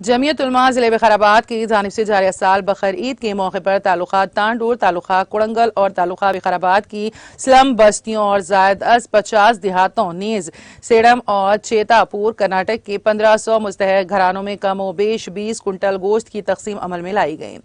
जमीयत उलमा ज़िले विकाराबाद की जानिब से जारी साल बकर ईद के मौके पर तालुका तांडूर, तालुका कुड़ंगल और तालुका विकाराबाद की स्लम बस्तियों और जायद अज 50 देहातों नीज सेडम और चेतापुर कर्नाटक के 1500 मुस्तहक घरानों में कम व बेश 20 कुंटल गोश्त की तकसीम अमल में लाई गई।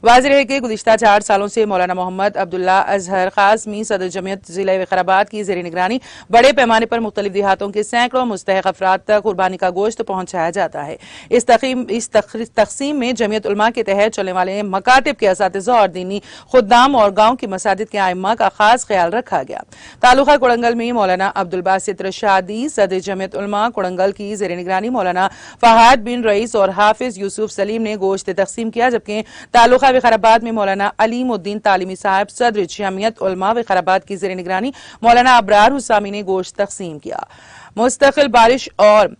वाज़ेह है कि गुज़िश्ता 4 सालों से मौलाना मोहम्मद अब्दुल्ला अजहर कासमी सदर जमीयत ज़िले विकाराबाद की ज़ेर निगरानी बड़े पैमाने पर मुख्तलिफ देहातों के सैकड़ों मुस्तहक अफराद तक कुर्बानी का गोश्त पहुंचाया जाता है। इस तकसीम में जमीयत उलमा के तहत चलने वाले मकातिब के असातिज़ा और दीनी खुद्दाम और गांव की मसाजिद के आइम्मा का खास ख्याल रखा गया। तालुका कुड़ंगल में मौलाना अब्दुल बासित रशादी सदर जमीयत उलमा कुड़ंगल की ज़ेर निगरानी मौलाना फहाद बिन रईस और हाफिज यूसुफ सलीम ने गोश्त तकसीम किया, जबकि तालुका विकाराबाद में मौलाना अलीम उद्दीन तालीमी साहब सदर जमीयत उलमा विकाराबाद की ज़ेर निगरानी मौलाना अबरार हुसामी ने गोश्त तकसीम किया। मुस्तकिल बारिश और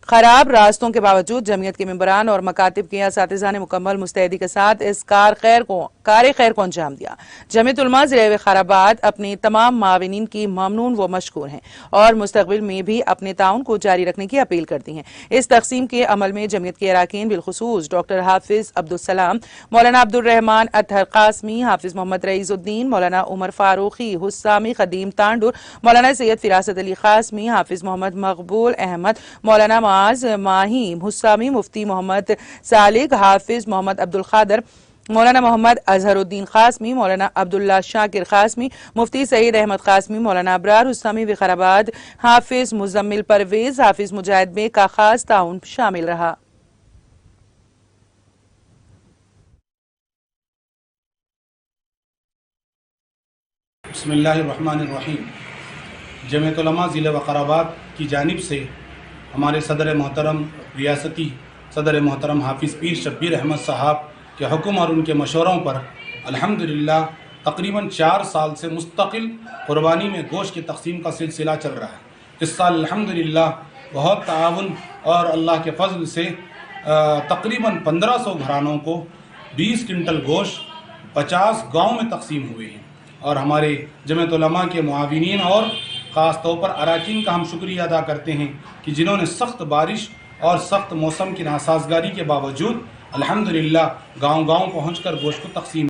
खराब रास्तों के बावजूद जमीयत के मेंबरान और मकातिब के असातिज़ा ने मुकम्मल मुस्तैदी के साथ इस कार खैर को अंजाम दिया। जमीयत उलमा ज़िले विकाराबाद अपने तमाम माविनीन की ममनून व मशकूर हैं और मुस्तक़बिल में भी अपने ताउन को जारी रखने की अपील करती हैं। इस तकसीम के अमल में जमीयत के अराकीन बिलखुसूस डॉक्टर हाफिज अब्दुलसलाम, मौलाना अब्दुर्रहमान अतहर कासमी, हाफिज मोहम्मद रईसुद्दीन, मौलाना उमर फारूकी हुस्सामी खदीम तांडुर, मौलाना सैयद फिरासत अली कासमी, हाफिज मोहम्मद मकबूल अहमद, मौलाना माही हुस्सामी, मुफ्ती मोहम्मद सालिक, हाफिज मोहम्मद अब्दुल खादर, मौलाना मोहम्मद अजहरुद्दीन कासमी, मौलाना अब्दुल्ला शाकिर कासमी, मुफ्ती सईद अहमद कासमी, मौलाना अबरार हुस्सामी विकाराबाद, हाफिज मुजम्मिल परवेज, हाफिज मुजाहिद बेग का खास ताउन शामिल रहा। बिस्मिल्लाहिर्रहमानिर्रहीम। जमीयत उलमा ज़िला विकाराबाद की जानिब से हमारे सदर मोहतरम रियासती सदर मोहतरम हाफिज़ पीर शब्बीर अहमद साहब के हुक्म और उनके मशवरों पर अल्हम्दुलिल्लाह तकरीबन 4 साल से मुस्तकिल कुर्बानी में गोश्त की तकसीम का सिलसिला चल रहा है। इस साल अल्हम्दुलिल्लाह बहुत ताउन और अल्लाह के फजल से तकरीबन 1500 घरानों को 20 क्विंटल गोश्त 50 गाँव में तकसीम हुए हैं और हमारे जमीयत उलमा के मुआविनीन और ख़ास तौर पर अराकीन का हम शुक्रिया अदा करते हैं कि जिन्होंने सख्त बारिश और सख्त मौसम की नासाजगारी के बावजूद अल्हम्दुलिल्लाह गाँव-गाँव पहुँचकर गोश्त को तकसीम